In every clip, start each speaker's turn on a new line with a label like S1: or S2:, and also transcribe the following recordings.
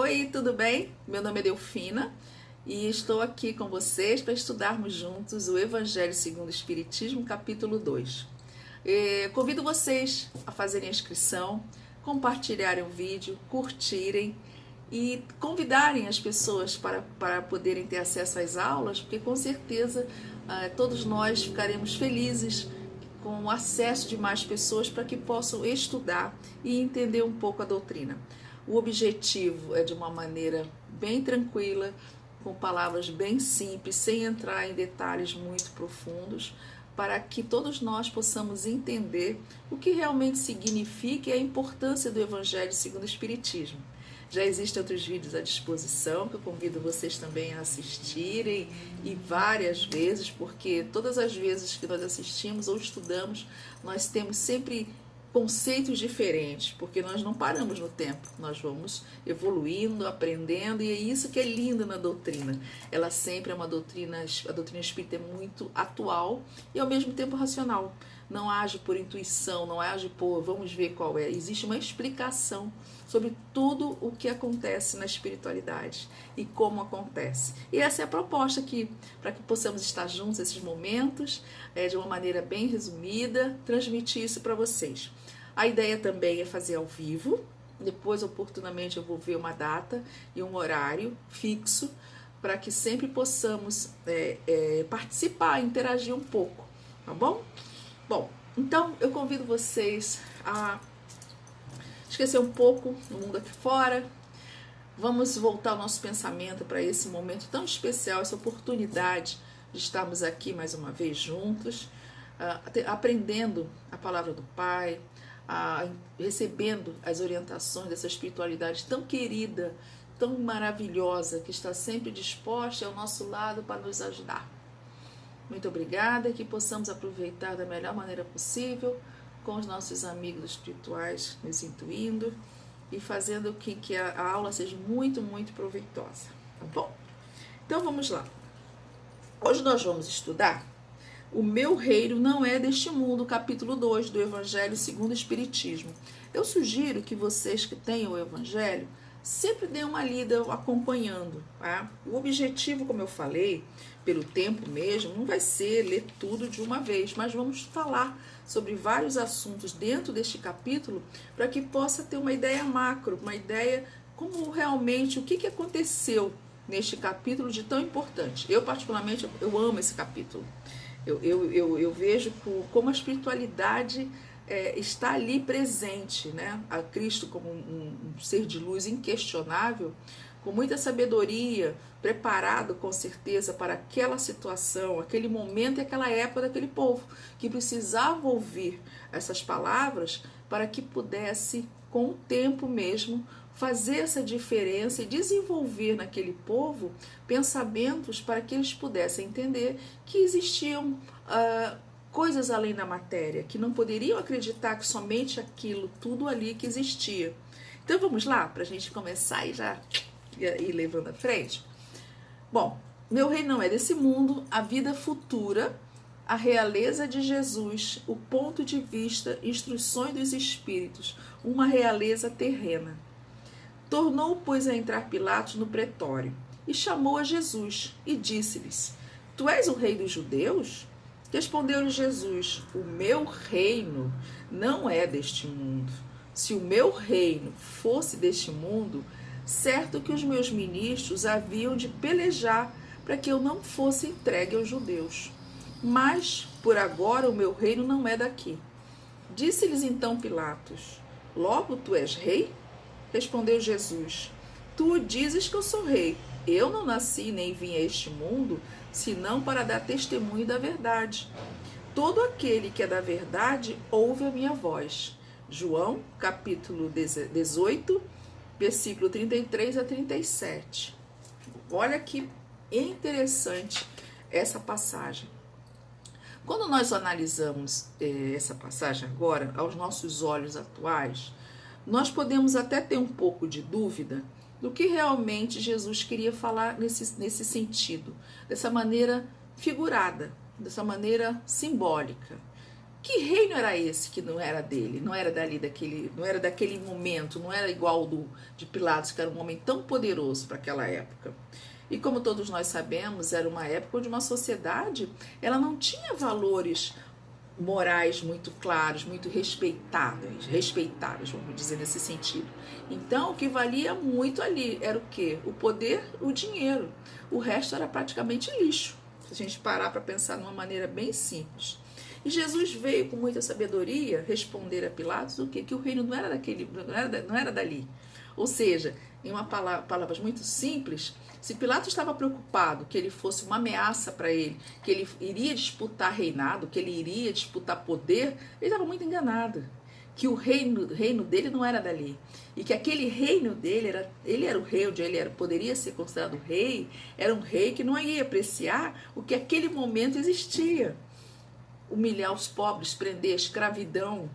S1: Oi, tudo bem? Meu nome é Delfina e estou aqui com vocês para estudarmos juntos o Evangelho segundo o Espiritismo, capítulo 2. Convido vocês a fazerem a inscrição, compartilharem o vídeo, curtirem e convidarem as pessoas para poderem ter acesso às aulas, porque com certeza todos nós ficaremos felizes com o acesso de mais pessoas para que possam estudar e entender um pouco a doutrina. O objetivo é de uma maneira bem tranquila, com palavras bem simples, sem entrar em detalhes muito profundos, para que todos nós possamos entender o que realmente significa e a importância do Evangelho segundo o Espiritismo. Já existem outros vídeos à disposição, que eu convido vocês também a assistirem, e várias vezes, porque todas as vezes que nós assistimos ou estudamos, nós temos sempre conceitos diferentes, porque nós não paramos no tempo, nós vamos evoluindo, aprendendo, e é isso que é lindo na doutrina. Ela sempre é uma doutrina, a doutrina espírita é muito atual e ao mesmo tempo racional. Não age por intuição, não age por vamos ver qual é. Existe uma explicação sobre tudo o que acontece na espiritualidade e como acontece. E essa é a proposta aqui, para que possamos estar juntos nesses momentos, de uma maneira bem resumida, transmitir isso para vocês. A ideia também é fazer ao vivo, depois oportunamente eu vou ver uma data e um horário fixo, para que sempre possamos participar, interagir um pouco, tá bom? Bom, então eu convido vocês a esquecer um pouco do mundo aqui fora. Vamos voltar o nosso pensamento para esse momento tão especial, essa oportunidade de estarmos aqui mais uma vez juntos, aprendendo a palavra do Pai, recebendo as orientações dessa espiritualidade tão querida, tão maravilhosa, que está sempre disposta ao nosso lado para nos ajudar. Muito obrigada, que possamos aproveitar da melhor maneira possível, com os nossos amigos espirituais nos intuindo e fazendo com que a aula seja muito, muito proveitosa, tá bom? Então vamos lá. Hoje nós vamos estudar O Meu Reino Não É Deste Mundo, capítulo 2 do Evangelho segundo o Espiritismo. Eu sugiro que vocês que tenham o Evangelho sempre dêem uma lida acompanhando, tá? O objetivo, como eu falei, pelo tempo mesmo, não vai ser ler tudo de uma vez, mas vamos falar sobre vários assuntos dentro deste capítulo para que possa ter uma ideia macro, uma ideia como realmente o que aconteceu neste capítulo de tão importante. Eu particularmente, eu amo esse capítulo. Eu vejo como a espiritualidade está ali presente, né? A Cristo como um ser de luz inquestionável, com muita sabedoria, preparado com certeza para aquela situação, aquele momento e aquela época daquele povo, que precisava ouvir essas palavras para que pudesse, com o tempo mesmo, fazer essa diferença e desenvolver naquele povo pensamentos para que eles pudessem entender que existiam coisas além da matéria, que não poderiam acreditar que somente aquilo, tudo ali que existia. Então vamos lá, para a gente começar e já ir levando à frente. Bom, meu reino não é desse mundo, a vida futura, a realeza de Jesus, o ponto de vista, instruções dos espíritos, uma realeza terrena. Tornou, pois, a entrar Pilatos no pretório, e chamou a Jesus, e disse-lhes: Tu és o rei dos judeus? Respondeu-lhe Jesus: O meu reino não é deste mundo. Se o meu reino fosse deste mundo, certo que os meus ministros haviam de pelejar para que eu não fosse entregue aos judeus. Mas, por agora, o meu reino não é daqui. Disse-lhes então Pilatos: Logo tu és rei? Respondeu Jesus: Tu dizes que eu sou rei. Eu não nasci nem vim a este mundo, senão para dar testemunho da verdade. Todo aquele que é da verdade ouve a minha voz. João, capítulo 18, versículo 33 a 37. Olha que interessante essa passagem. Quando nós analisamos essa passagem agora, aos nossos olhos atuais, nós podemos até ter um pouco de dúvida do que realmente Jesus queria falar nesse sentido, dessa maneira figurada, dessa maneira simbólica. Que reino era esse que não era dele, não era dali daquele, não era daquele momento, não era igual de Pilatos, que era um homem tão poderoso para aquela época. E como todos nós sabemos, era uma época onde uma sociedade, ela não tinha valores morais muito claros, muito respeitáveis, vamos dizer nesse sentido. Então, o que valia muito ali era o quê? O poder, o dinheiro. O resto era praticamente lixo, se a gente parar para pensar de uma maneira bem simples. E Jesus veio com muita sabedoria responder a Pilatos o quê? Que o reino não era daquele, não era dali. Ou seja, em palavras muito simples, se Pilatos estava preocupado que ele fosse uma ameaça para ele, que ele iria disputar reinado, que ele iria disputar poder, ele estava muito enganado. Que o reino dele não era dali. E que aquele reino dele, ele era o rei, onde ele poderia ser considerado rei, era um rei que não ia apreciar o que naquele momento existia. Humilhar os pobres, prender, escravidão,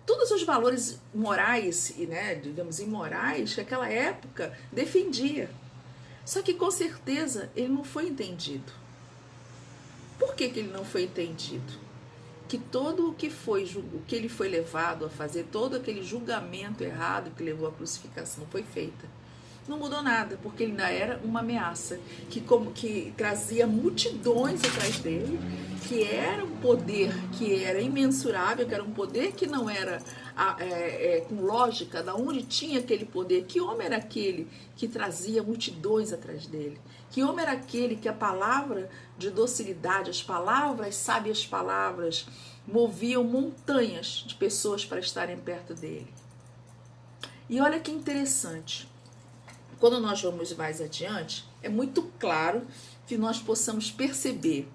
S1: todos os valores morais e, digamos, imorais que aquela época defendia. Só que com certeza ele não foi entendido. Por que ele não foi entendido? Que todo o que ele foi levado a fazer, todo aquele julgamento errado que levou à crucificação foi feita. Não mudou nada, porque ele ainda era uma ameaça que trazia multidões atrás dele, que era um poder que era imensurável, que era um poder que não era com lógica, da onde tinha aquele poder. Que homem era aquele que trazia multidões atrás dele? Que homem era aquele que a palavra de docilidade, as sábias palavras, moviam montanhas de pessoas para estarem perto dele? E olha que interessante. Quando nós vamos mais adiante, é muito claro que nós possamos perceber.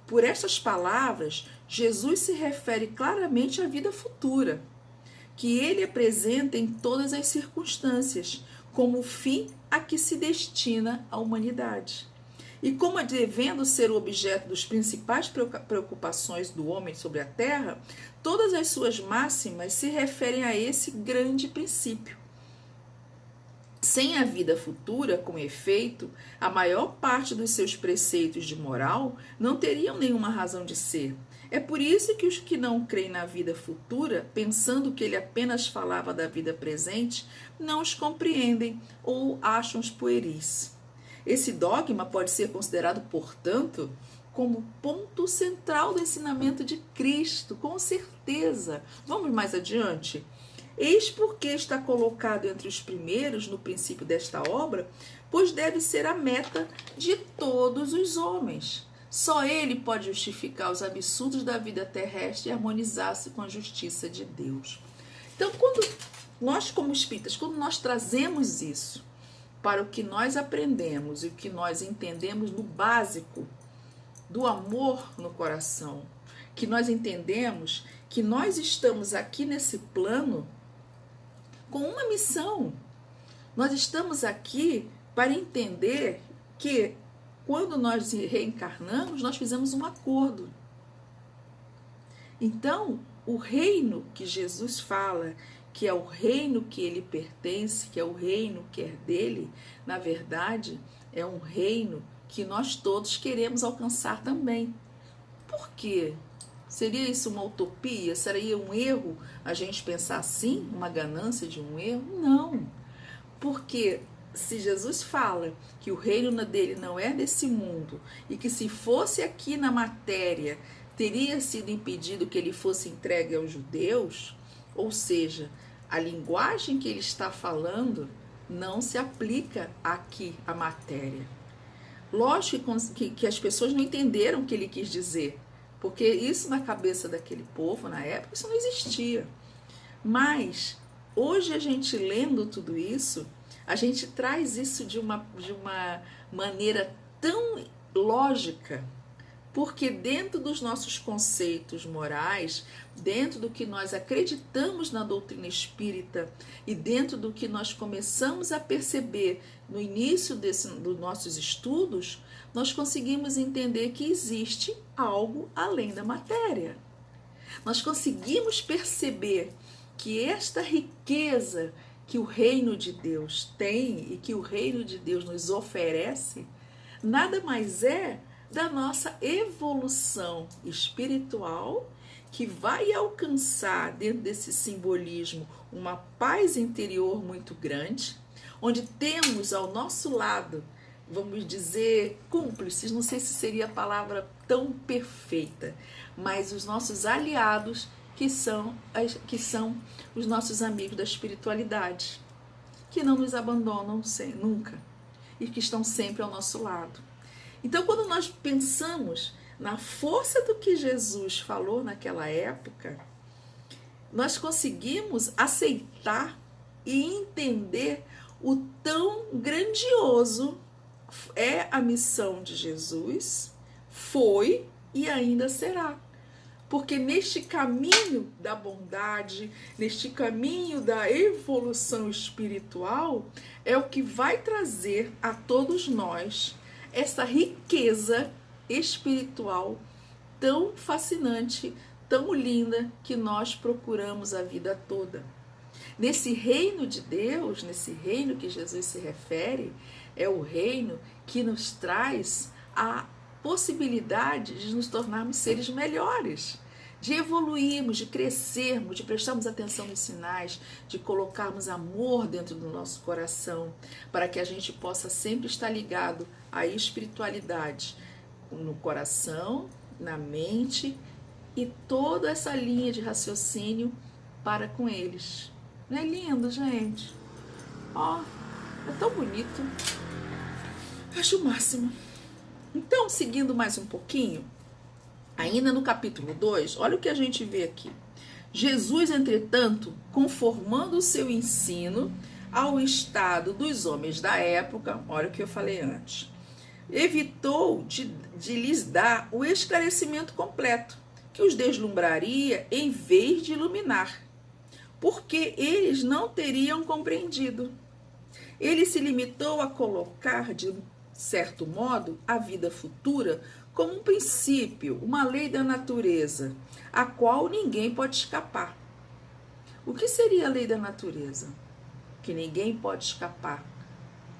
S1: Por estas palavras, Jesus se refere claramente à vida futura, que ele apresenta em todas as circunstâncias, como o fim a que se destina a humanidade. E como devendo ser o objeto das principais preocupações do homem sobre a terra, todas as suas máximas se referem a esse grande princípio. Sem a vida futura, com efeito, a maior parte dos seus preceitos de moral não teriam nenhuma razão de ser. É por isso que os que não creem na vida futura, pensando que ele apenas falava da vida presente, não os compreendem ou acham-os pueris. Esse dogma pode ser considerado, portanto, como ponto central do ensinamento de Cristo, com certeza. Vamos mais adiante? Eis porque está colocado entre os primeiros no princípio desta obra, pois deve ser a meta de todos os homens. Só ele pode justificar os absurdos da vida terrestre e harmonizar-se com a justiça de Deus. Então, quando nós, como espíritas, quando nós trazemos isso para o que nós aprendemos e o que nós entendemos no básico do amor no coração, que nós entendemos que nós estamos aqui nesse plano com uma missão. Nós estamos aqui para entender que quando nós reencarnamos, nós fizemos um acordo. Então, o reino que Jesus fala, que é o reino que ele pertence, que é o reino que é dele, na verdade, é um reino que nós todos queremos alcançar também. Por quê? Seria isso uma utopia? Seria um erro a gente pensar assim? Uma ganância de um erro? Não. Porque se Jesus fala que o reino dele não é desse mundo e que se fosse aqui na matéria teria sido impedido que ele fosse entregue aos judeus, ou seja, a linguagem que ele está falando não se aplica aqui à matéria. Lógico que as pessoas não entenderam o que ele quis dizer, porque isso na cabeça daquele povo, na época, isso não existia. Mas, hoje a gente lendo tudo isso, a gente traz isso de uma maneira tão lógica, porque dentro dos nossos conceitos morais, dentro do que nós acreditamos na doutrina espírita e dentro do que nós começamos a perceber no início dos nossos estudos, nós conseguimos entender que existe algo além da matéria. Nós conseguimos perceber que esta riqueza que o reino de Deus tem e que o reino de Deus nos oferece, nada mais é da nossa evolução espiritual que vai alcançar, dentro desse simbolismo, uma paz interior muito grande, onde temos ao nosso lado, vamos dizer, cúmplices, não sei se seria a palavra tão perfeita, mas os nossos aliados, que são os nossos amigos da espiritualidade, que não nos abandonam nunca e que estão sempre ao nosso lado. Então, quando nós pensamos na força do que Jesus falou naquela época, nós conseguimos aceitar e entender o tão grandioso é a missão de Jesus, foi e ainda será. Porque neste caminho da bondade, neste caminho da evolução espiritual, é o que vai trazer a todos nós essa riqueza espiritual tão fascinante, tão linda, que nós procuramos a vida toda. Nesse reino de Deus, nesse reino que Jesus se refere, é o reino que nos traz a possibilidade de nos tornarmos seres melhores, de evoluirmos, de crescermos, de prestarmos atenção nos sinais, de colocarmos amor dentro do nosso coração, para que a gente possa sempre estar ligado à espiritualidade, no coração, na mente e toda essa linha de raciocínio para com eles. Não é lindo, gente? Ó, é tão bonito. Acho o máximo. Então, seguindo mais um pouquinho, ainda no capítulo 2, olha o que a gente vê aqui. Jesus, entretanto, conformando o seu ensino ao estado dos homens da época, olha o que eu falei antes, evitou de lhes dar o esclarecimento completo, que os deslumbraria em vez de iluminar, porque eles não teriam compreendido. Ele se limitou a colocar, de certo modo, a vida futura como um princípio, uma lei da natureza, a qual ninguém pode escapar. O que seria a lei da natureza? Que ninguém pode escapar.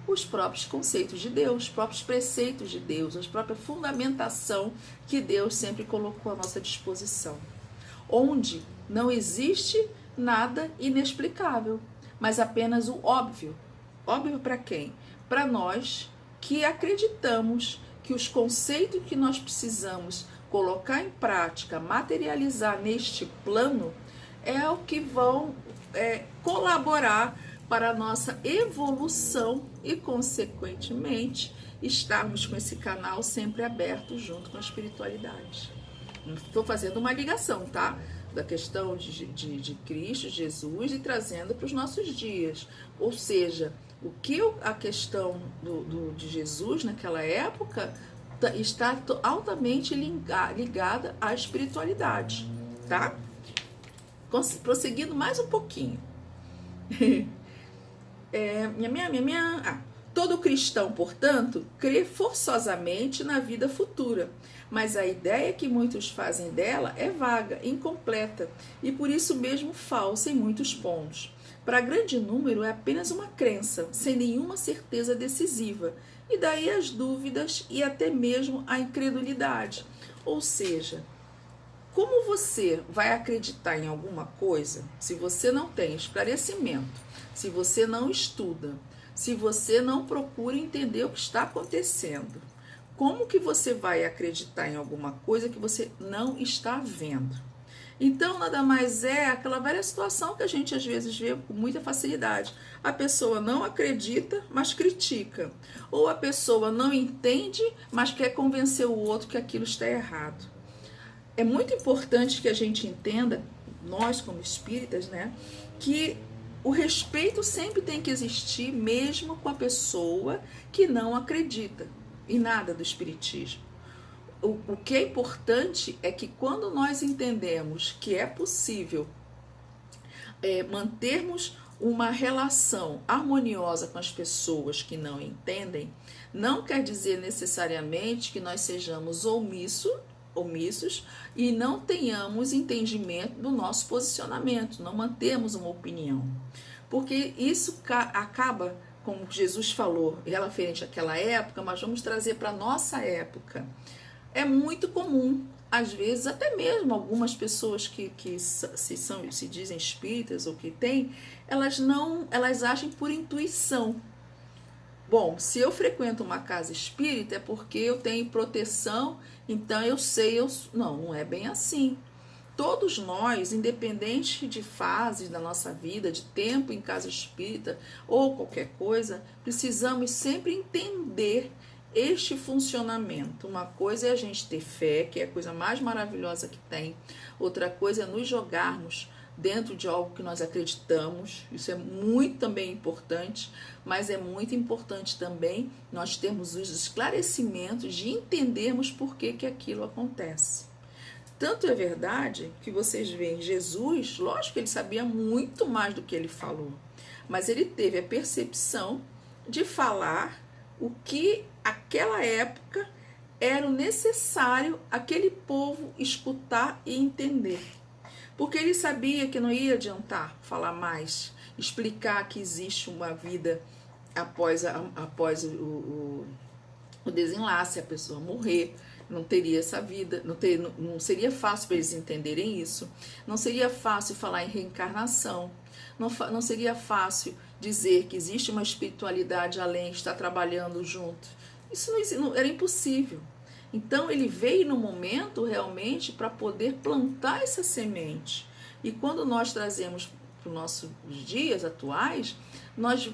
S1: Os próprios conceitos de Deus, os próprios preceitos de Deus, a própria fundamentação que Deus sempre colocou à nossa disposição. Onde não existe nada inexplicável, mas apenas o óbvio. Óbvio para quem? Para nós que acreditamos que os conceitos que nós precisamos colocar em prática, materializar neste plano, é o que vão colaborar para a nossa evolução e, consequentemente, estarmos com esse canal sempre aberto junto com a espiritualidade. Estou fazendo uma ligação, tá? Da questão de Cristo, Jesus, e trazendo para os nossos dias. Ou seja, o que a questão de Jesus naquela época está altamente ligada à espiritualidade, tá? Prosseguindo mais um pouquinho. Todo cristão, portanto, crê forçosamente na vida futura, mas a ideia que muitos fazem dela é vaga, incompleta e por isso mesmo falsa em muitos pontos. Para grande número é apenas uma crença, sem nenhuma certeza decisiva, e daí as dúvidas e até mesmo a incredulidade. Ou seja, como você vai acreditar em alguma coisa se você não tem esclarecimento, se você não estuda, se você não procura entender o que está acontecendo? Como que você vai acreditar em alguma coisa que você não está vendo? Então, nada mais é aquela velha situação que a gente às vezes vê com muita facilidade. A pessoa não acredita, mas critica. Ou a pessoa não entende, mas quer convencer o outro que aquilo está errado. É muito importante que a gente entenda, nós como espíritas, né, que o respeito sempre tem que existir, mesmo com a pessoa que não acredita em nada do espiritismo. O que é importante é que quando nós entendemos que é possível mantermos uma relação harmoniosa com as pessoas que não entendem, não quer dizer necessariamente que nós sejamos omissos e não tenhamos entendimento do nosso posicionamento, não mantemos uma opinião. Porque isso acaba, como Jesus falou, referente àquela época, mas vamos trazer para a nossa época. É muito comum às vezes, até mesmo algumas pessoas que se dizem espíritas ou que têm, elas agem por intuição. Bom, se eu frequento uma casa espírita é porque eu tenho proteção, então eu sei, não é bem assim. Todos nós, independente de fases da nossa vida, de tempo em casa espírita ou qualquer coisa, precisamos sempre entender este funcionamento. Uma coisa é a gente ter fé, que é a coisa mais maravilhosa que tem. Outra coisa é nos jogarmos dentro de algo que nós acreditamos. Isso é muito também importante, mas é muito importante também nós termos os esclarecimentos de entendermos por que aquilo acontece. Tanto é verdade que vocês veem Jesus, lógico que ele sabia muito mais do que ele falou, mas ele teve a percepção de falar o que aquela época era o necessário aquele povo escutar e entender. Porque ele sabia que não ia adiantar falar mais, explicar que existe uma vida após o desenlace, a pessoa morrer. Não teria essa vida, não seria fácil para eles entenderem isso. Não seria fácil falar em reencarnação. Não seria fácil dizer que existe uma espiritualidade além, está trabalhando junto. Isso não era impossível. Então ele veio no momento realmente para poder plantar essa semente. E quando nós trazemos para os nossos dias atuais, nós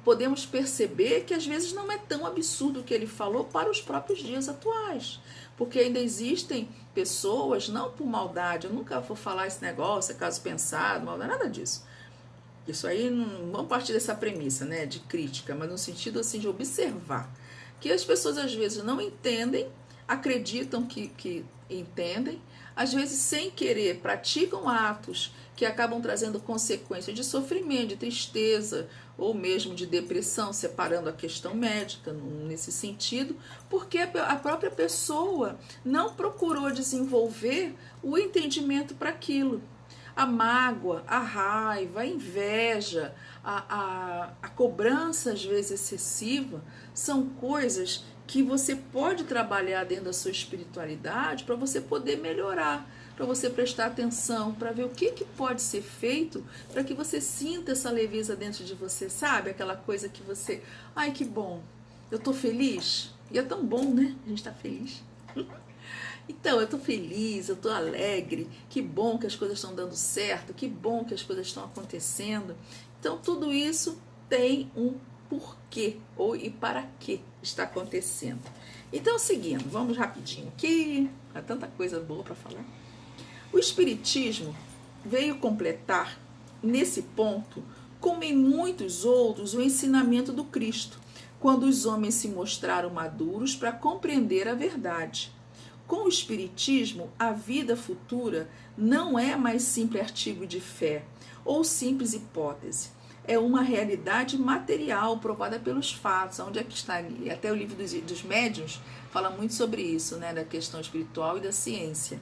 S1: podemos perceber que às vezes não é tão absurdo o que ele falou para os próprios dias atuais. Porque ainda existem pessoas, não por maldade, eu nunca vou falar esse negócio, é caso pensado, maldade, nada disso. Isso aí, não vamos partir dessa premissa, né, de crítica, mas no sentido assim de observar. Que as pessoas às vezes não entendem, acreditam que entendem, às vezes sem querer praticam atos que acabam trazendo consequências de sofrimento, de tristeza ou mesmo de depressão, separando a questão médica nesse sentido, porque a própria pessoa não procurou desenvolver o entendimento para aquilo. A mágoa, a raiva, a inveja, a cobrança às vezes excessiva são coisas que você pode trabalhar dentro da sua espiritualidade para você poder melhorar, para você prestar atenção, para ver o que pode ser feito para que você sinta essa leveza dentro de você, sabe? Aquela coisa que você, ai que bom, eu tô feliz, e é tão bom, né? A gente tá feliz. Então, eu tô feliz, eu tô alegre, que bom que as coisas estão dando certo, que bom que as coisas estão acontecendo. Então, tudo isso tem um porquê e para que está acontecendo. Então, seguindo, vamos rapidinho aqui, há tanta coisa boa para falar. O Espiritismo veio completar, nesse ponto, como em muitos outros, o ensinamento do Cristo, quando os homens se mostraram maduros para compreender a verdade. Com o Espiritismo, a vida futura não é mais simples artigo de fé ou simples hipótese. É uma realidade material provada pelos fatos. Onde é que está? Até o livro dos médiuns fala muito sobre isso, né, da questão espiritual e da ciência.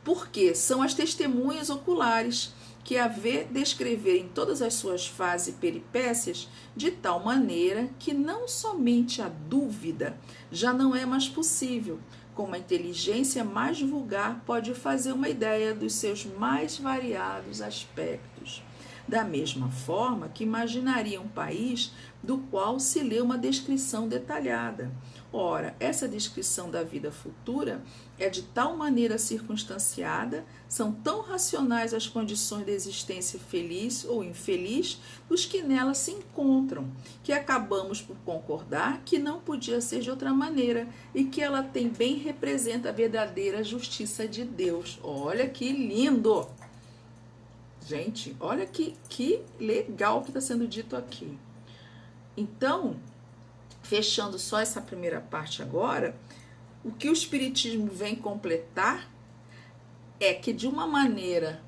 S1: Porque são as testemunhas oculares que a vê descrever em todas as suas fases e peripécias de tal maneira que não somente a dúvida já não é mais possível, como a inteligência mais vulgar pode fazer uma ideia dos seus mais variados aspectos. Da mesma forma que imaginaria um país do qual se lê uma descrição detalhada. Ora, essa descrição da vida futura é de tal maneira circunstanciada, são tão racionais as condições da existência feliz ou infeliz dos que nela se encontram, que acabamos por concordar que não podia ser de outra maneira e que ela bem representa a verdadeira justiça de Deus. Olha que lindo! Gente, olha que legal que está sendo dito aqui. Então, fechando só essa primeira parte agora, o que o Espiritismo vem completar é que de uma maneira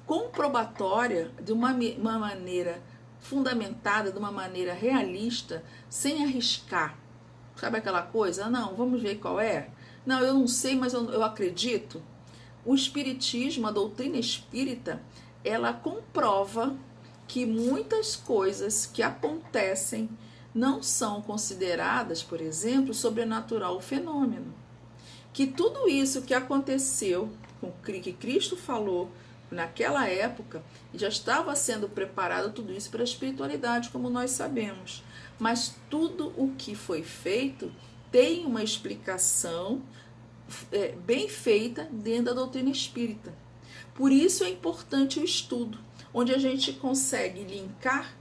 S1: comprobatória, de uma maneira fundamentada, de uma maneira realista, sem arriscar. Sabe aquela coisa? Não, vamos ver qual é? Não, eu não sei, mas eu acredito. O Espiritismo, a doutrina espírita, ela comprova que muitas coisas que acontecem não são consideradas, por exemplo, sobrenatural o fenômeno. que tudo isso que aconteceu, que Cristo falou naquela época, já estava sendo preparado tudo isso para a espiritualidade, como nós sabemos. Mas tudo o que foi feito tem uma explicação bem feita dentro da doutrina espírita. Por isso é importante o estudo, onde a gente consegue linkar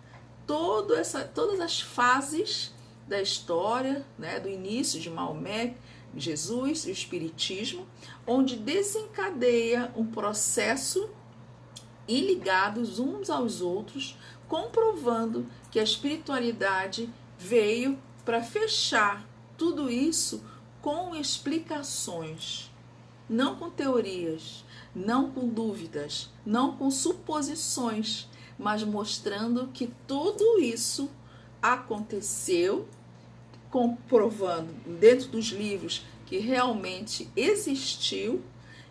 S1: todas as fases da história, né, do início de Maomé, Jesus e o Espiritismo, onde desencadeia um processo e ligados uns aos outros, comprovando que a espiritualidade veio para fechar tudo isso com explicações, não com teorias, não com dúvidas, não com suposições, mas mostrando que tudo isso aconteceu, comprovando dentro dos livros que realmente existiu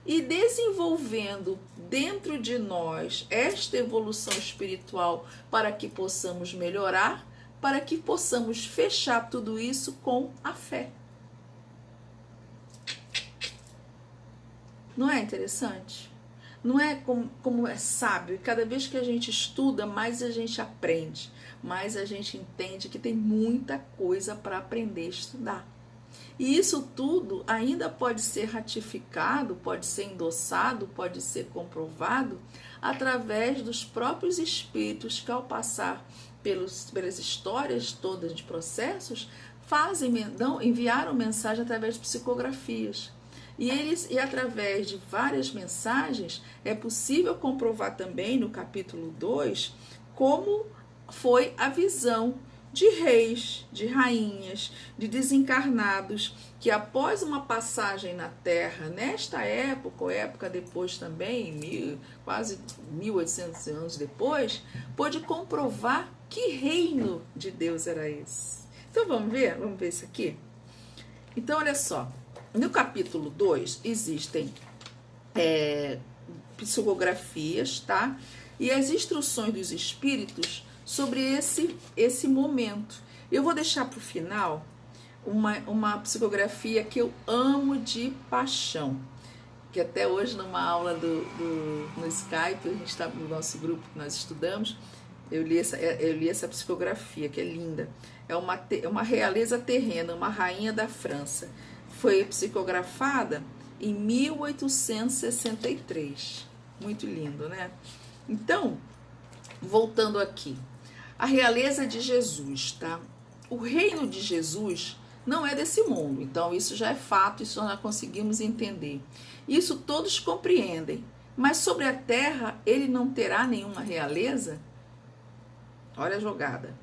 S1: e desenvolvendo dentro de nós esta evolução espiritual para que possamos melhorar, para que possamos fechar tudo isso com a fé. Não é interessante? Não é como é sábio? E cada vez que a gente estuda, mais a gente aprende, mais a gente entende que tem muita coisa para aprender a estudar. E isso tudo ainda pode ser ratificado, pode ser endossado, pode ser comprovado através dos próprios espíritos que, ao passar pelas histórias todas de processos, enviaram mensagem através de psicografias. E através de várias mensagens é possível comprovar também no capítulo 2 como foi a visão de reis, de rainhas, de desencarnados, que após uma passagem na Terra, nesta época, ou época depois também, quase 1800 anos depois, pôde comprovar que reino de Deus era esse. Então vamos ver isso aqui? Então olha só, no capítulo 2 existem psicografias, tá? E as instruções dos espíritos sobre esse momento. Eu vou deixar para o final uma psicografia que eu amo de paixão, que até hoje numa aula no Skype, a gente está no nosso grupo que nós estudamos, eu li essa psicografia, que é linda. É uma realeza terrena, uma rainha da França. Foi psicografada em 1863. Muito lindo, né? Então, voltando aqui. A realeza de Jesus, tá? O reino de Jesus não é desse mundo, então isso já é fato, isso nós conseguimos entender. Isso todos compreendem, mas sobre a terra ele não terá nenhuma realeza? Olha a jogada.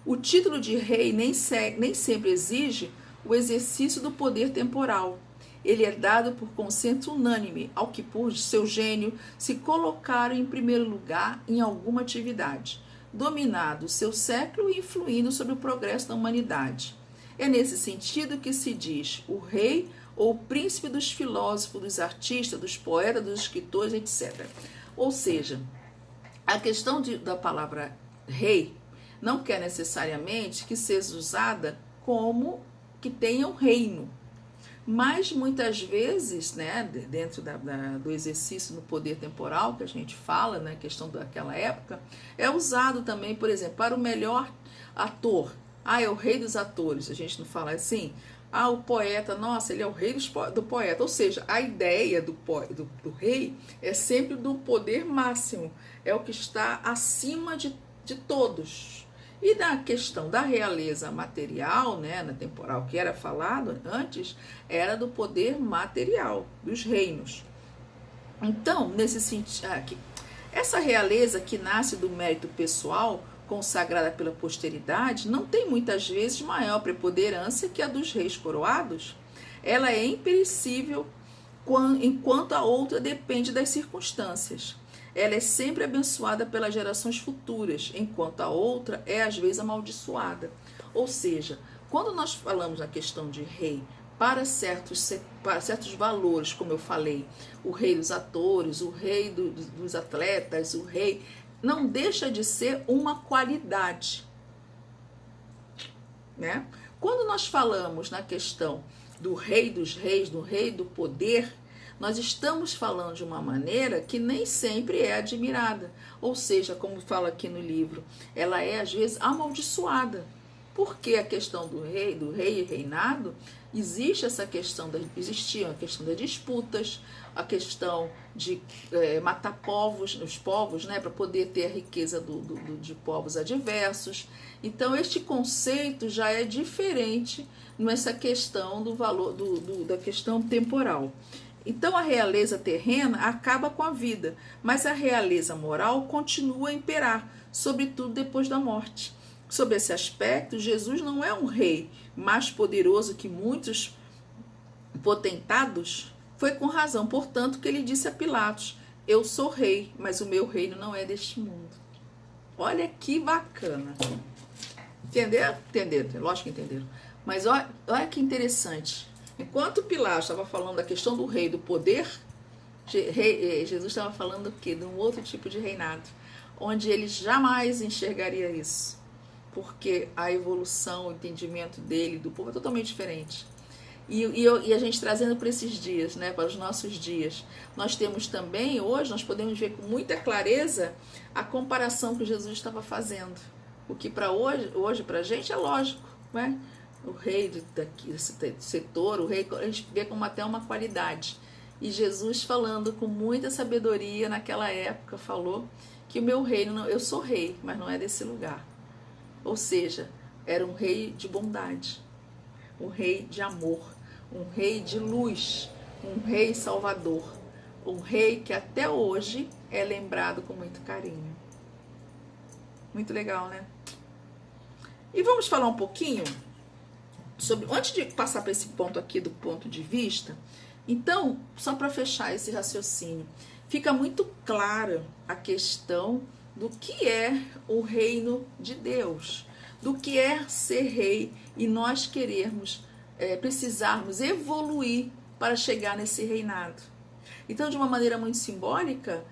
S1: O título de rei nem sempre exige o exercício do poder temporal. Ele é dado por consenso unânime ao que, por seu gênio, se colocaram em primeiro lugar em alguma atividade, dominado o seu século e influindo sobre o progresso da humanidade. É nesse sentido que se diz o rei ou o príncipe dos filósofos, dos artistas, dos poetas, dos escritores, etc. Ou seja, a questão da palavra rei não quer necessariamente que seja usada como que tenha um reino. Mas muitas vezes, né, dentro do exercício no poder temporal que a gente fala, né, questão daquela época, é usado também, por exemplo, para o melhor ator. É o rei dos atores, a gente não fala assim. O poeta, nossa, ele é o rei do poeta. Ou seja, a ideia do rei é sempre do poder máximo, é o que está acima de todos. E na questão da realeza material, né, na temporal que era falado antes, era do poder material, dos reinos. Então, nesse sentido, essa realeza que nasce do mérito pessoal, consagrada pela posteridade, não tem muitas vezes maior preponderância que a dos reis coroados. Ela é imperecível, enquanto a outra depende das circunstâncias. Ela é sempre abençoada pelas gerações futuras, enquanto a outra é às vezes amaldiçoada. Ou seja, quando nós falamos na questão de rei, para certos valores, como eu falei, o rei dos atores, o rei dos atletas, o rei, não deixa de ser uma qualidade, né? Quando nós falamos na questão do rei dos reis, do rei do poder, nós estamos falando de uma maneira que nem sempre é admirada. Ou seja, como fala aqui no livro, ela é às vezes amaldiçoada. Porque a questão do rei e reinado, existe essa questão, existia a questão das disputas, a questão de matar os povos, né, para poder ter a riqueza de povos adversos. Então, este conceito já é diferente nessa questão do valor, da questão temporal. Então, a realeza terrena acaba com a vida, mas a realeza moral continua a imperar, sobretudo depois da morte. Sob esse aspecto, Jesus não é um rei mais poderoso que muitos potentados. Foi com razão, portanto, que ele disse a Pilatos: eu sou rei, mas o meu reino não é deste mundo. Olha que bacana. Entenderam? Entenderam, lógico que entenderam. Mas olha que interessante. Enquanto Pilatos estava falando da questão do rei, do poder, Jesus estava falando do quê? De um outro tipo de reinado, onde ele jamais enxergaria isso. Porque a evolução, o entendimento dele, do povo, é totalmente diferente. E a gente trazendo para esses dias, né, para os nossos dias, nós temos também, hoje, nós podemos ver com muita clareza a comparação que Jesus estava fazendo. O que para hoje para a gente é lógico, né? O rei desse setor, o rei, a gente vê como até uma qualidade. E Jesus falando com muita sabedoria naquela época, falou que o meu reino, eu sou rei, mas não é desse lugar. Ou seja, era um rei de bondade, um rei de amor, um rei de luz, um rei salvador, um rei que até hoje é lembrado com muito carinho. Muito legal, né? E vamos falar um pouquinho sobre, antes de passar para esse ponto aqui do ponto de vista, então, só para fechar esse raciocínio, fica muito clara a questão do que é o reino de Deus, do que é ser rei e nós precisarmos evoluir para chegar nesse reinado. Então, de uma maneira muito simbólica,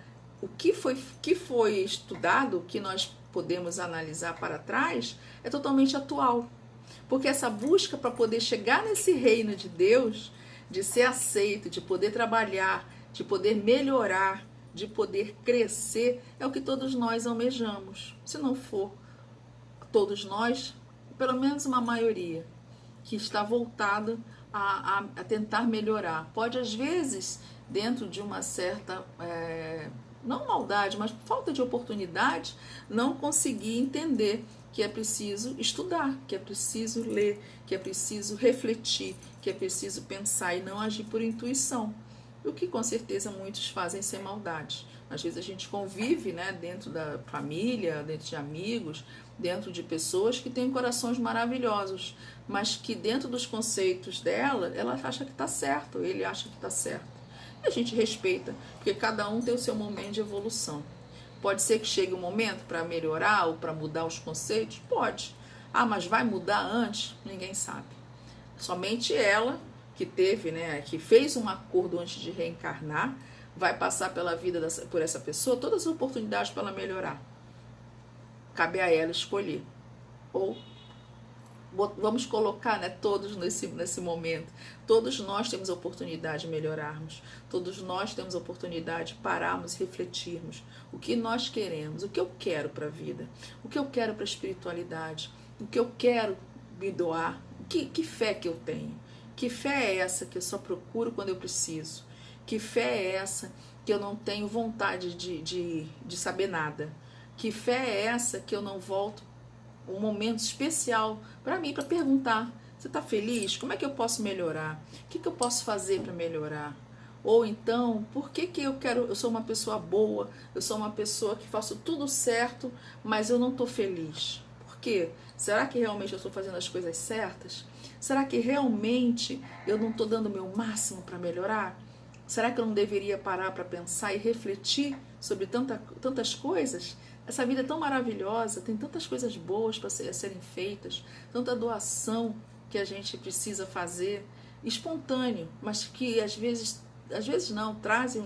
S1: o que foi estudado, o que nós podemos analisar para trás, é totalmente atual. Porque essa busca para poder chegar nesse reino de Deus, de ser aceito, de poder trabalhar, de poder melhorar, de poder crescer, é o que todos nós almejamos. Se não for todos nós, pelo menos uma maioria, que está voltada a tentar melhorar. Pode, às vezes, dentro de uma certa, não maldade, mas falta de oportunidade, não conseguir entender que é preciso estudar, que é preciso ler, que é preciso refletir, que é preciso pensar e não agir por intuição. O que com certeza muitos fazem sem maldade. Às vezes a gente convive, né, dentro da família, dentro de amigos, dentro de pessoas que têm corações maravilhosos, mas que dentro dos conceitos dela, ela acha que está certo, ele acha que está certo. E a gente respeita, porque cada um tem o seu momento de evolução. Pode ser que chegue um momento para melhorar ou para mudar os conceitos? Pode. Ah, mas vai mudar antes? Ninguém sabe. Somente ela que teve, né, que fez um acordo antes de reencarnar, vai passar pela vida por essa pessoa todas as oportunidades para ela melhorar. Cabe a ela escolher. Ou vamos colocar, né, todos nesse momento. Todos nós temos a oportunidade de melhorarmos. Todos nós temos a oportunidade de pararmos e refletirmos. O que nós queremos, o que eu quero para a vida, o que eu quero para a espiritualidade, o que eu quero me doar, que fé que eu tenho. Que fé é essa que eu só procuro quando eu preciso? Que fé é essa que eu não tenho vontade de saber nada? Que fé é essa que eu não volto um momento especial para mim, para perguntar: você está feliz? Como é que eu posso melhorar? O que eu posso fazer para melhorar? Ou então, por que eu sou uma pessoa boa, eu sou uma pessoa que faço tudo certo, mas eu não estou feliz? Por quê? Será que realmente eu estou fazendo as coisas certas? Será que realmente eu não estou dando o meu máximo para melhorar? Será que eu não deveria parar para pensar e refletir sobre tantas coisas? Essa vida é tão maravilhosa, tem tantas coisas boas para serem feitas, tanta doação que a gente precisa fazer, espontâneo, mas que às vezes não, trazem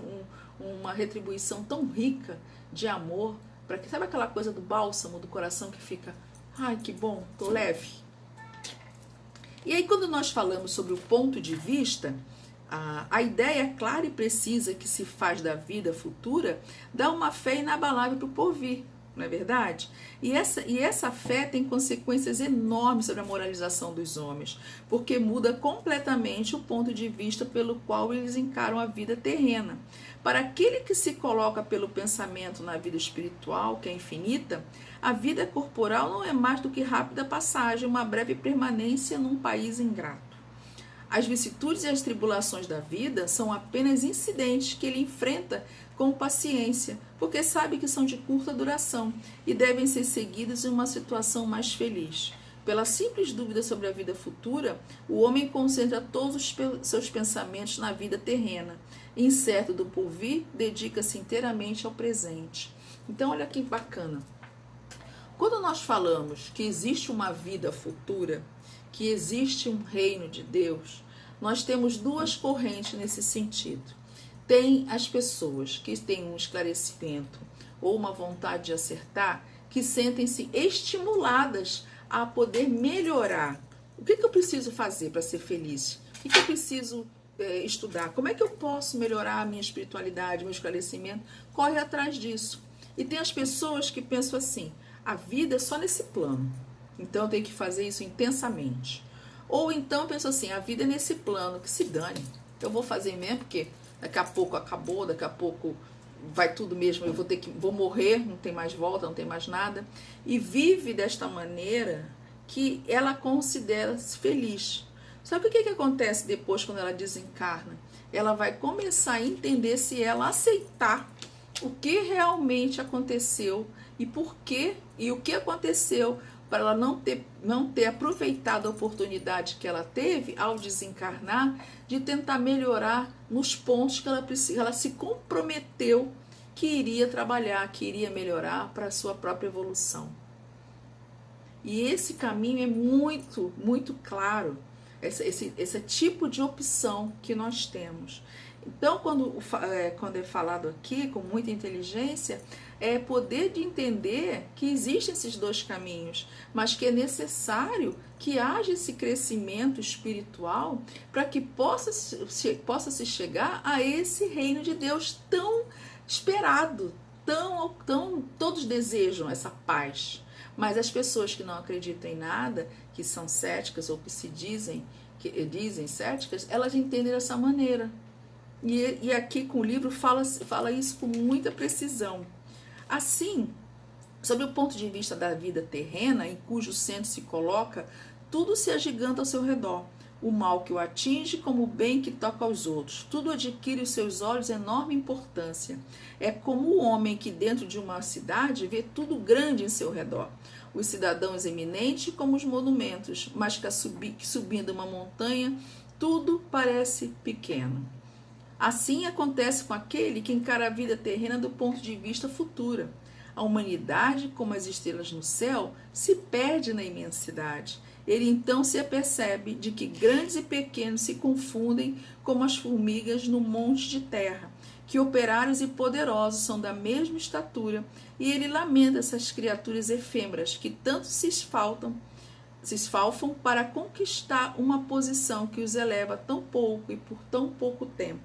S1: uma retribuição tão rica de amor, para que, sabe aquela coisa do bálsamo do coração que fica, ai que bom, tô leve. E aí, quando nós falamos sobre o ponto de vista, a ideia clara e precisa que se faz da vida futura dá uma fé inabalável para o porvir, não é verdade? E essa fé tem consequências enormes sobre a moralização dos homens, porque muda completamente o ponto de vista pelo qual eles encaram a vida terrena. Para aquele que se coloca pelo pensamento na vida espiritual, que é infinita, a vida corporal não é mais do que rápida passagem, uma breve permanência num país ingrato. As vicissitudes e as tribulações da vida são apenas incidentes que ele enfrenta com paciência, porque sabe que são de curta duração e devem ser seguidas em uma situação mais feliz. Pela simples dúvida sobre a vida futura, o homem concentra todos os seus pensamentos na vida terrena. Incerto do porvir, dedica-se inteiramente ao presente. Então, olha que bacana. Quando nós falamos que existe uma vida futura, que existe um reino de Deus, nós temos duas correntes nesse sentido. Tem as pessoas que têm um esclarecimento ou uma vontade de acertar, que sentem-se estimuladas a poder melhorar. O que eu preciso fazer para ser feliz? O que eu preciso estudar? Como é que eu posso melhorar a minha espiritualidade, meu esclarecimento? Corre atrás disso. E tem as pessoas que pensam assim, a vida é só nesse plano, então eu tenho que fazer isso intensamente. Ou então penso assim, a vida é nesse plano, que se dane, eu vou fazer mesmo, porque daqui a pouco acabou, daqui a pouco vai tudo mesmo, vou morrer, não tem mais volta, não tem mais nada. E vive desta maneira que ela considera-se feliz. Sabe o que acontece depois quando ela desencarna? Ela vai começar a entender se ela aceitar o que realmente aconteceu e por quê e o que aconteceu para ela não ter aproveitado a oportunidade que ela teve ao desencarnar de tentar melhorar nos pontos que ela se comprometeu que iria trabalhar, que iria melhorar para a sua própria evolução. E esse caminho é muito, muito claro, esse tipo de opção que nós temos. Então, quando é falado aqui com muita inteligência, é poder de entender que existem esses dois caminhos, mas que é necessário que haja esse crescimento espiritual para que possa se chegar a esse reino de Deus tão esperado, todos desejam essa paz. Mas as pessoas que não acreditam em nada, que são céticas ou que dizem céticas, elas entendem dessa maneira. E aqui com o livro fala isso com muita precisão. Assim, sob o ponto de vista da vida terrena, em cujo centro se coloca, tudo se agiganta ao seu redor. O mal que o atinge como o bem que toca aos outros. Tudo adquire aos seus olhos enorme importância. É como o homem que dentro de uma cidade vê tudo grande em seu redor. Os cidadãos eminentes como os monumentos, mas que subindo uma montanha, tudo parece pequeno. Assim acontece com aquele que encara a vida terrena do ponto de vista futuro. A humanidade, como as estrelas no céu, se perde na imensidade. Ele então se apercebe de que grandes e pequenos se confundem como as formigas no monte de terra, que operários e poderosos são da mesma estatura, e ele lamenta essas criaturas efêmeras que tanto se esfalfam para conquistar uma posição que os eleva tão pouco e por tão pouco tempo.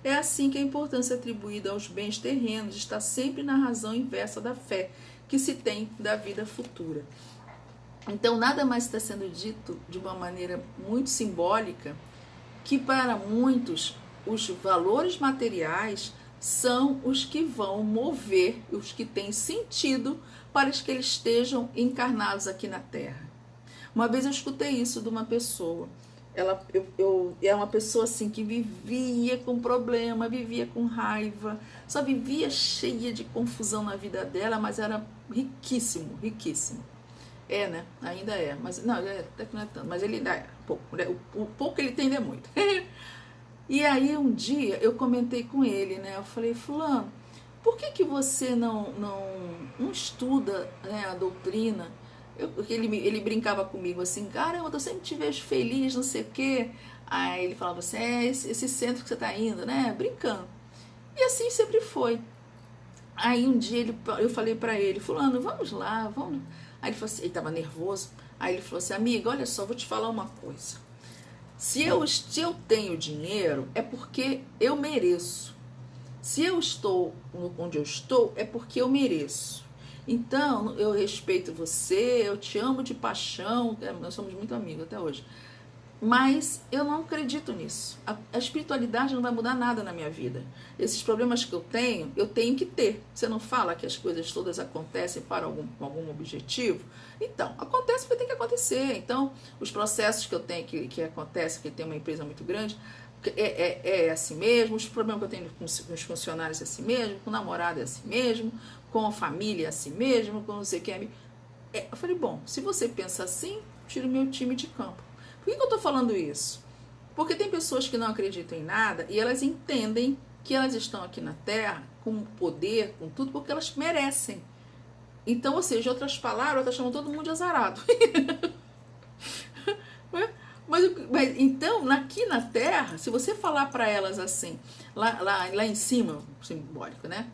S1: É assim que a importância atribuída aos bens terrenos está sempre na razão inversa da fé que se tem da vida futura. Então, nada mais está sendo dito de uma maneira muito simbólica que, para muitos, os valores materiais são os que vão mover, os que têm sentido para que eles estejam encarnados aqui na Terra. Uma vez eu escutei isso de uma pessoa. É uma pessoa assim que vivia com problema, vivia com raiva, só vivia cheia de confusão na vida dela, mas era riquíssimo. É, né? Ainda é. Mas não, até que não é tanto, mas ele ainda é pouco. O pouco que ele tem é muito. E aí um dia eu comentei com ele, né? Eu falei, fulano, por que você não estuda, né, a doutrina? Ele brincava comigo assim, caramba, eu sempre te vejo feliz, não sei o quê. Aí ele falava assim, esse centro que você tá indo, né? Brincando. E assim sempre foi. Aí um dia eu falei pra ele, fulano, vamos lá, vamos. Aí ele falou assim, ele tava nervoso. Aí ele falou assim, amiga, olha só, vou te falar uma coisa. Se eu tenho dinheiro, é porque eu mereço. Se eu estou onde eu estou, é porque eu mereço. Então, eu respeito você, eu te amo de paixão, nós somos muito amigos até hoje. Mas eu não acredito nisso. A espiritualidade não vai mudar nada na minha vida. Esses problemas que eu tenho que ter. Você não fala que as coisas todas acontecem para algum objetivo? Então, acontece porque tem que acontecer. Então, os processos que eu tenho, que acontecem, que tem uma empresa muito grande, é assim mesmo. Os problemas que eu tenho com os funcionários é assim mesmo, com o namorado é assim mesmo, com a família é assim mesmo, com não sei o que. Eu falei, bom, se você pensa assim, tira o meu time de campo. Por que eu estou falando isso? Porque tem pessoas que não acreditam em nada e elas entendem que elas estão aqui na Terra com poder, com tudo, porque elas merecem. Então, ou seja, outras palavras, elas chamam todo mundo de azarado. mas então, aqui na Terra, se você falar para elas assim, lá em cima, simbólico, né?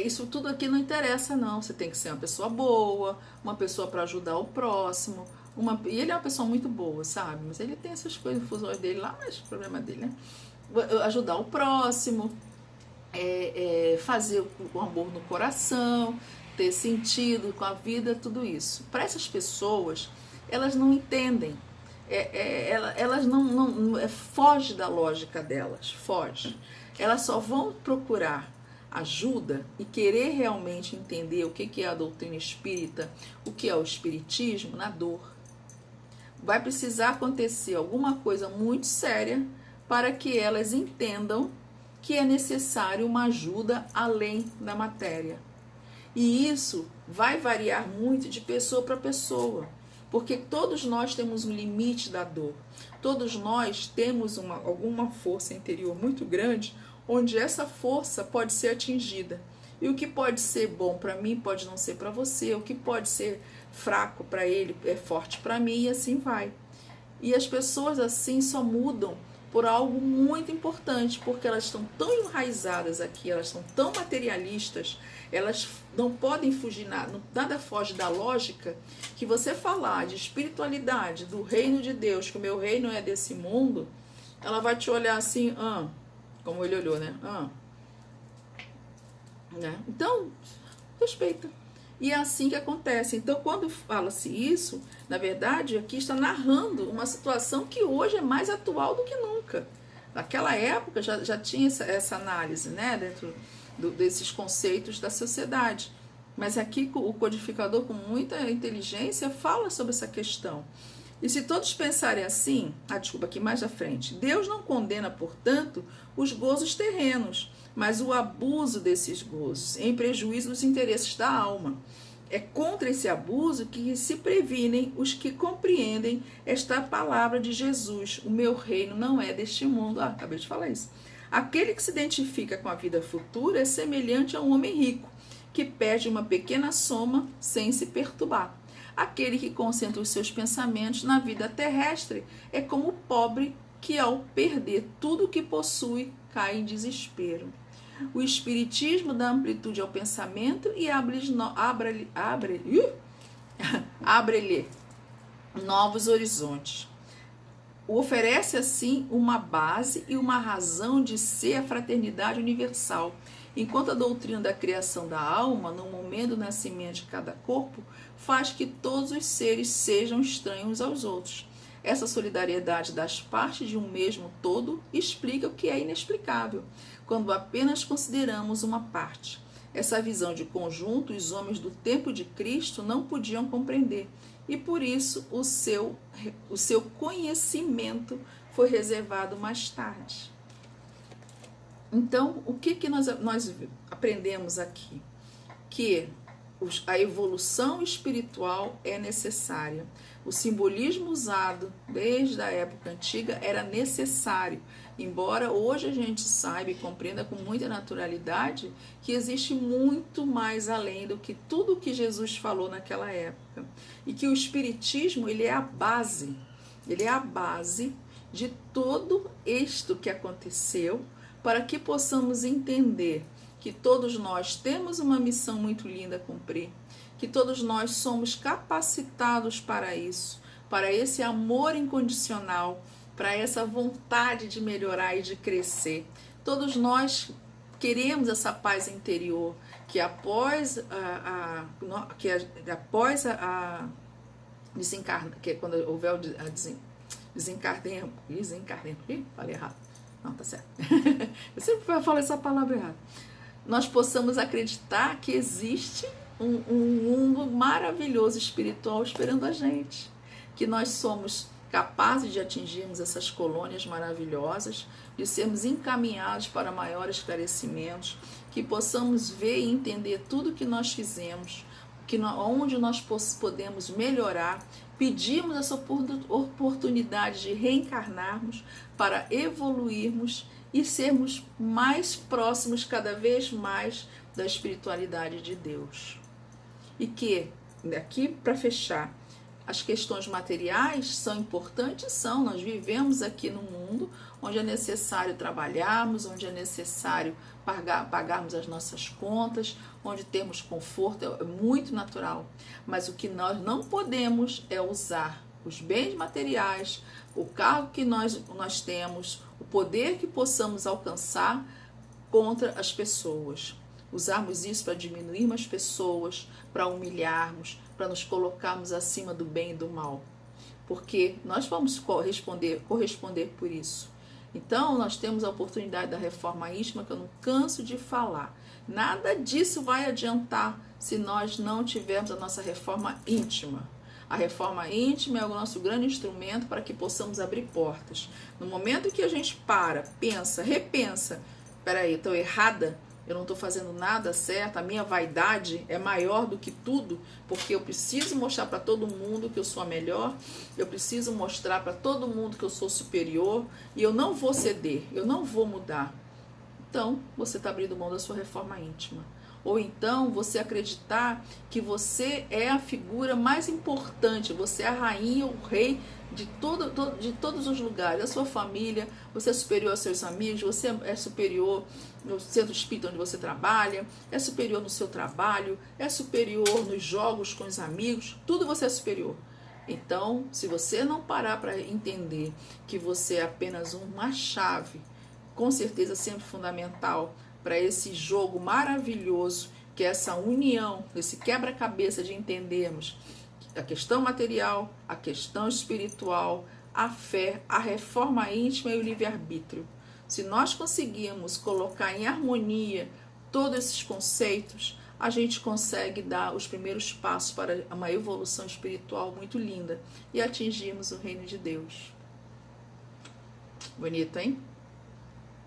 S1: Isso tudo aqui não interessa, não. Você tem que ser uma pessoa boa, uma pessoa para ajudar o próximo. E ele é uma pessoa muito boa, sabe? Mas ele tem essas coisas, fusões dele lá, mas o problema dele, né? Ajudar o próximo, fazer o amor no coração, ter sentido com a vida, tudo isso. Para essas pessoas, elas não entendem. Elas não foge da lógica delas, foge. Elas só vão procurar ajuda e querer realmente entender o que é a doutrina espírita, o que é o espiritismo, na dor. Vai precisar acontecer alguma coisa muito séria para que elas entendam que é necessário uma ajuda além da matéria. E isso vai variar muito de pessoa para pessoa, porque todos nós temos um limite da dor. Todos nós temos alguma força interior muito grande, onde essa força pode ser atingida. E o que pode ser bom para mim pode não ser para você, o que pode ser fraco para ele é forte para mim, e assim vai. E as pessoas assim só mudam por algo muito importante, porque elas estão tão enraizadas aqui, elas são tão materialistas, elas não podem fugir, nada foge da lógica, que você falar de espiritualidade, do reino de Deus, que o meu reino é desse mundo, ela vai te olhar assim, como ele olhou, né? Então, respeita. E é assim que acontece. Então, quando fala-se isso, na verdade, aqui está narrando uma situação que hoje é mais atual do que nunca. Naquela época já tinha essa análise, né, dentro desses conceitos da sociedade. Mas aqui o codificador, com muita inteligência, fala sobre essa questão. E se todos pensarem assim, desculpa, aqui mais à frente, Deus não condena, portanto, os gozos terrenos, mas o abuso desses gozos, em prejuízo dos interesses da alma. É contra esse abuso que se previnem os que compreendem esta palavra de Jesus: o meu reino não é deste mundo. Acabei de falar isso. Aquele que se identifica com a vida futura é semelhante a um homem rico, que perde uma pequena soma sem se perturbar. Aquele que concentra os seus pensamentos na vida terrestre é como o pobre que, ao perder tudo o que possui, cai em desespero. O espiritismo dá amplitude ao pensamento e abre-lhe novos horizontes. Oferece, assim, uma base e uma razão de ser a fraternidade universal, enquanto a doutrina da criação da alma, no momento do nascimento de cada corpo, faz que todos os seres sejam estranhos aos outros. Essa solidariedade das partes de um mesmo todo explica o que é inexplicável, quando apenas consideramos uma parte. Essa visão de conjunto os homens do tempo de Cristo não podiam compreender, e por isso o seu conhecimento foi reservado mais tarde. Então, o que nós aprendemos aqui? Que a evolução espiritual é necessária. O simbolismo usado desde a época antiga era necessário, embora hoje a gente saiba e compreenda com muita naturalidade que existe muito mais além do que tudo o que Jesus falou naquela época. E que o espiritismo, ele é a base de todo isto que aconteceu, para que possamos entender que todos nós temos uma missão muito linda a cumprir, que todos nós somos capacitados para isso, para esse amor incondicional para essa vontade de melhorar e de crescer. Todos nós queremos essa paz interior, que após que é quando houver o desencarnemento, falei errado, não, tá certo, eu sempre falo essa palavra errada, nós possamos acreditar que existe um mundo maravilhoso espiritual esperando a gente, que nós somos capazes de atingirmos essas colônias maravilhosas, de sermos encaminhados para maiores esclarecimentos, que possamos ver e entender tudo que nós fizemos, onde nós podemos melhorar, pedimos essa oportunidade de reencarnarmos para evoluirmos e sermos mais próximos cada vez mais da espiritualidade de Deus. E que, aqui para fechar, as questões materiais são importantes? São. Nós vivemos aqui num mundo onde é necessário trabalharmos, onde é necessário pagarmos as nossas contas, onde temos conforto, é muito natural. Mas o que nós não podemos é usar os bens materiais, o carro que nós temos, o poder que possamos alcançar contra as pessoas. Usarmos isso para diminuir as pessoas, para humilharmos, para nos colocarmos acima do bem e do mal. Porque nós vamos corresponder por isso. Então, nós temos a oportunidade da reforma íntima, que eu não canso de falar. Nada disso vai adiantar se nós não tivermos a nossa reforma íntima. A reforma íntima é o nosso grande instrumento para que possamos abrir portas. No momento que a gente pensa, repensa, peraí, estou errada, eu não estou fazendo nada certo, a minha vaidade é maior do que tudo, porque eu preciso mostrar para todo mundo que eu sou a melhor, eu preciso mostrar para todo mundo que eu sou superior, e eu não vou ceder, eu não vou mudar. Então, você está abrindo mão da sua reforma íntima. Ou então, você acreditar que você é a figura mais importante, você é a rainha, o rei de todos os lugares, a sua família, você é superior aos seus amigos, você é superior no centro espírita onde você trabalha, é superior no seu trabalho, é superior nos jogos com os amigos, tudo você é superior. Então, se você não parar para entender que você é apenas uma chave, com certeza sempre fundamental para esse jogo maravilhoso, que é essa união, esse quebra-cabeça de entendermos a questão material, a questão espiritual, a fé, a reforma íntima e o livre-arbítrio. Se nós conseguirmos colocar em harmonia todos esses conceitos, a gente consegue dar os primeiros passos para uma evolução espiritual muito linda e atingirmos o reino de Deus. Bonito, hein?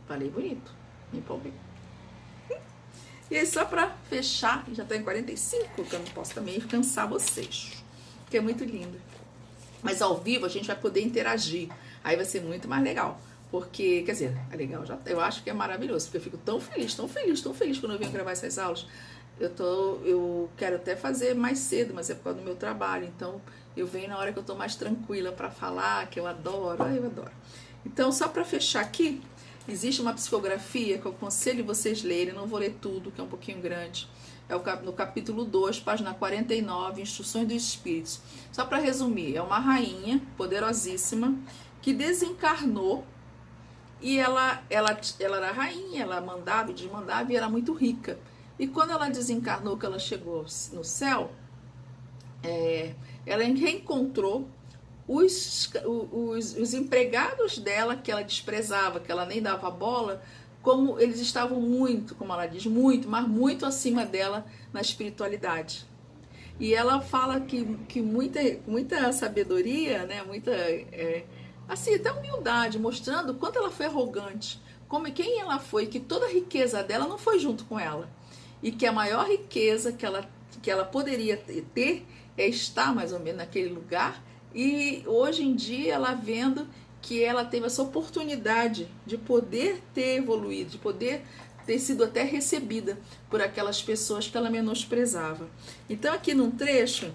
S1: Falei bonito, me empolguei. E aí, só para fechar, já está em 45, que eu não posso também cansar vocês, que é muito lindo. Mas ao vivo a gente vai poder interagir, aí vai ser muito mais legal. Porque, quer dizer, é legal, eu acho que é maravilhoso, porque eu fico tão feliz quando eu venho gravar essas aulas. Eu quero até fazer mais cedo, mas é por causa do meu trabalho, então eu venho na hora que eu estou mais tranquila para falar, que eu adoro, eu adoro. Então, só para fechar aqui, existe uma psicografia que eu aconselho vocês lerem, não vou ler tudo, que é um pouquinho grande. É no capítulo 2, página 49, Instruções dos Espíritos. Só para resumir, é uma rainha poderosíssima que desencarnou e ela era rainha, ela mandava e desmandava e era muito rica. E quando ela desencarnou, que ela chegou no céu, ela reencontrou os empregados dela, que ela desprezava, que ela nem dava bola, como eles estavam muito, como ela diz, mas muito acima dela na espiritualidade. E ela fala que muita sabedoria, né, assim, até humildade, mostrando o quanto ela foi arrogante, quem ela foi, que toda a riqueza dela não foi junto com ela. E que a maior riqueza que ela poderia ter é estar mais ou menos naquele lugar. E hoje em dia ela vendo que ela teve essa oportunidade de poder ter evoluído, de poder ter sido até recebida por aquelas pessoas que ela menosprezava. Então aqui num trecho,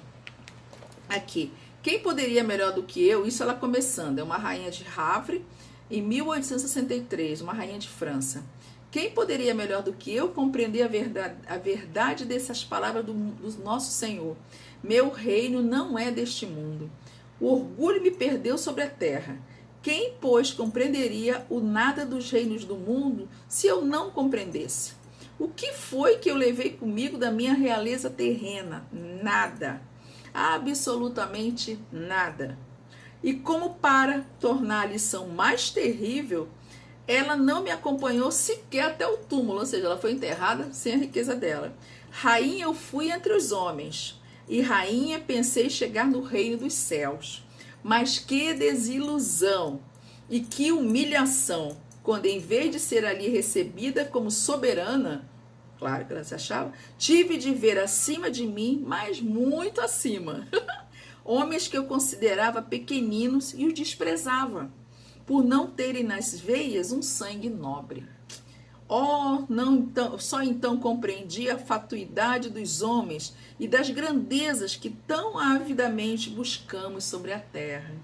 S1: aqui, quem poderia melhor do que eu, isso ela começando, é uma rainha de Havre, em 1863, uma rainha de França. Quem poderia melhor do que eu compreender a verdade dessas palavras do nosso Senhor? Meu reino não é deste mundo. O orgulho me perdeu sobre a terra. Quem, pois, compreenderia o nada dos reinos do mundo se eu não compreendesse? O que foi que eu levei comigo da minha realeza terrena? Nada. Absolutamente nada. E como para tornar a lição mais terrível, ela não me acompanhou sequer até o túmulo, ou seja, ela foi enterrada sem a riqueza dela. Rainha eu fui entre os homens, e rainha pensei chegar no reino dos céus. Mas que desilusão e que humilhação, quando em vez de ser ali recebida como soberana, claro que ela se achava, tive de ver acima de mim, mas muito acima, homens que eu considerava pequeninos e os desprezava, por não terem nas veias um sangue nobre. Só então compreendi a fatuidade dos homens e das grandezas que tão avidamente buscamos sobre a terra.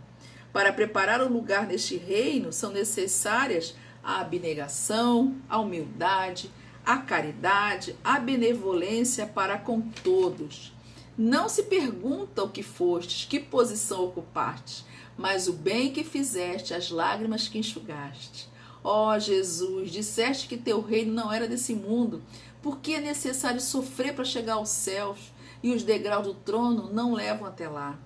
S1: Para preparar o lugar neste reino são necessárias a abnegação, a humildade, a caridade, a benevolência para com todos. Não se pergunta o que fostes, que posição ocupastes, mas o bem que fizeste, as lágrimas que enxugaste. Ó Jesus, disseste que teu reino não era desse mundo, porque é necessário sofrer para chegar aos céus, e os degraus do trono não levam até lá.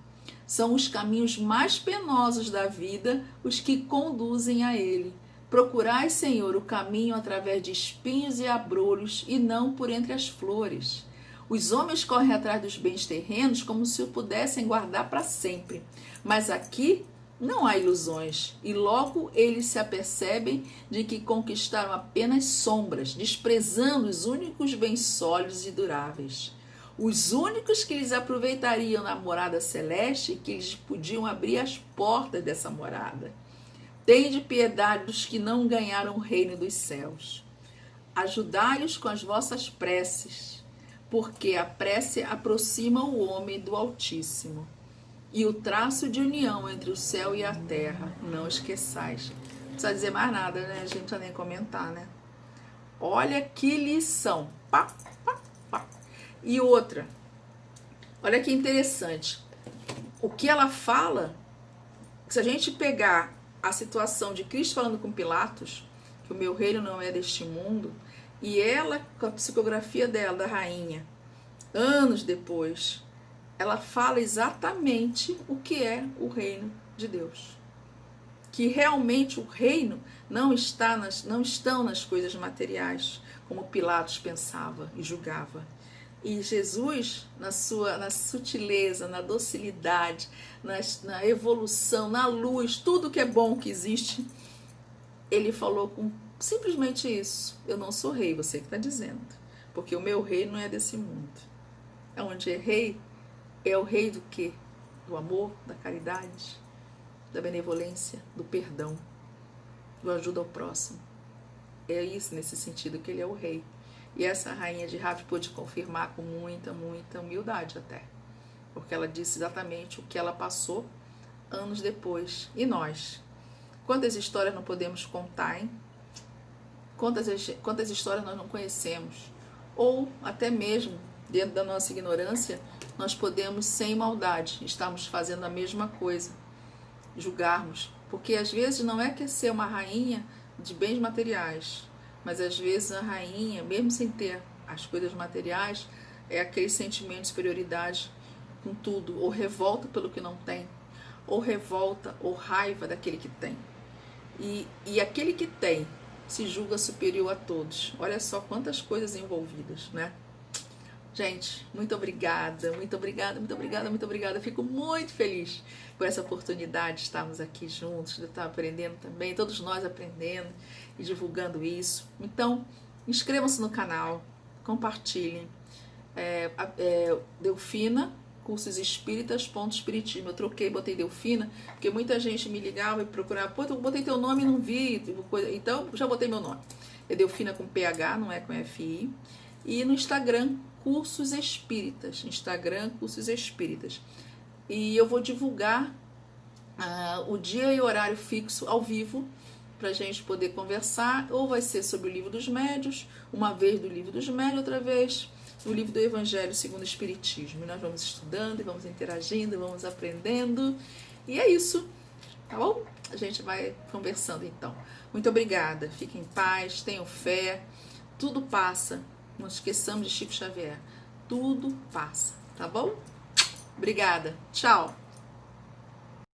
S1: São os caminhos mais penosos da vida os que conduzem a ele. Procurai, Senhor, o caminho através de espinhos e abrolhos, e não por entre as flores. Os homens correm atrás dos bens terrenos como se o pudessem guardar para sempre. Mas aqui não há ilusões, e logo eles se apercebem de que conquistaram apenas sombras, desprezando os únicos bens sólidos e duráveis. Os únicos que lhes aproveitariam na morada celeste, que lhes podiam abrir as portas dessa morada. Tende piedade dos que não ganharam o reino dos céus. Ajudai-os com as vossas preces, porque a prece aproxima o homem do Altíssimo. E o traço de união entre o céu e a terra, não esqueçais. Não precisa dizer mais nada, né? A gente não precisa nem comentar, né? Olha que lição. Pá, pá, pá. E outra, olha que interessante. O que ela fala, se a gente pegar a situação de Cristo falando com Pilatos, que o meu reino não é deste mundo, e ela, com a psicografia dela, da rainha, anos depois, ela fala exatamente o que é o reino de Deus. Que realmente o reino não estão nas coisas materiais, como Pilatos pensava e julgava. E Jesus, na sutileza, na docilidade, na evolução, na luz, tudo que é bom que existe, ele falou com simplesmente isso. Eu não sou rei, você que está dizendo. Porque o meu reino não é desse mundo. Onde é rei, é o rei do quê? Do amor, da caridade, da benevolência, do perdão, do ajuda ao próximo. É isso, nesse sentido, que ele é o rei. E essa rainha de Rav pôde confirmar com muita, muita humildade até. Porque ela disse exatamente o que ela passou anos depois. E nós? Quantas histórias não podemos contar, hein? Quantas histórias nós não conhecemos? Ou até mesmo, dentro da nossa ignorância, nós podemos, sem maldade, estarmos fazendo a mesma coisa. Julgarmos. Porque às vezes não é que ser uma rainha de bens materiais, mas às vezes a rainha, mesmo sem ter as coisas materiais, é aquele sentimento de superioridade com tudo, ou revolta pelo que não tem, ou revolta ou raiva daquele que tem. E aquele que tem se julga superior a todos. Olha só quantas coisas envolvidas, né? Gente, muito obrigada, muito obrigada, muito obrigada, muito obrigada. Eu fico muito feliz por essa oportunidade de estarmos aqui juntos, de eu estar aprendendo também, todos nós aprendendo e divulgando isso. Então, inscrevam-se no canal, compartilhem. Delfina, cursos espíritas, espiritismo. Eu troquei, botei Delfina, porque muita gente me ligava e procurava, pô, eu botei teu nome e não vi, então já botei meu nome. É Delfina com PH, não é com FI. E no Instagram, Cursos Espíritas. Instagram, Cursos Espíritas. E eu vou divulgar o dia e horário fixo ao vivo para a gente poder conversar. Ou vai ser sobre o Livro dos Médios, uma vez do Livro dos Médios, outra vez do Livro do Evangelho segundo o Espiritismo. E nós vamos estudando, e vamos interagindo, e vamos aprendendo. E é isso. tá bom? A gente vai conversando então. Muito obrigada, fiquem em paz, tenham fé, tudo passa. Não esqueçamos de Chico Xavier, tudo passa, tá bom? Obrigada, tchau!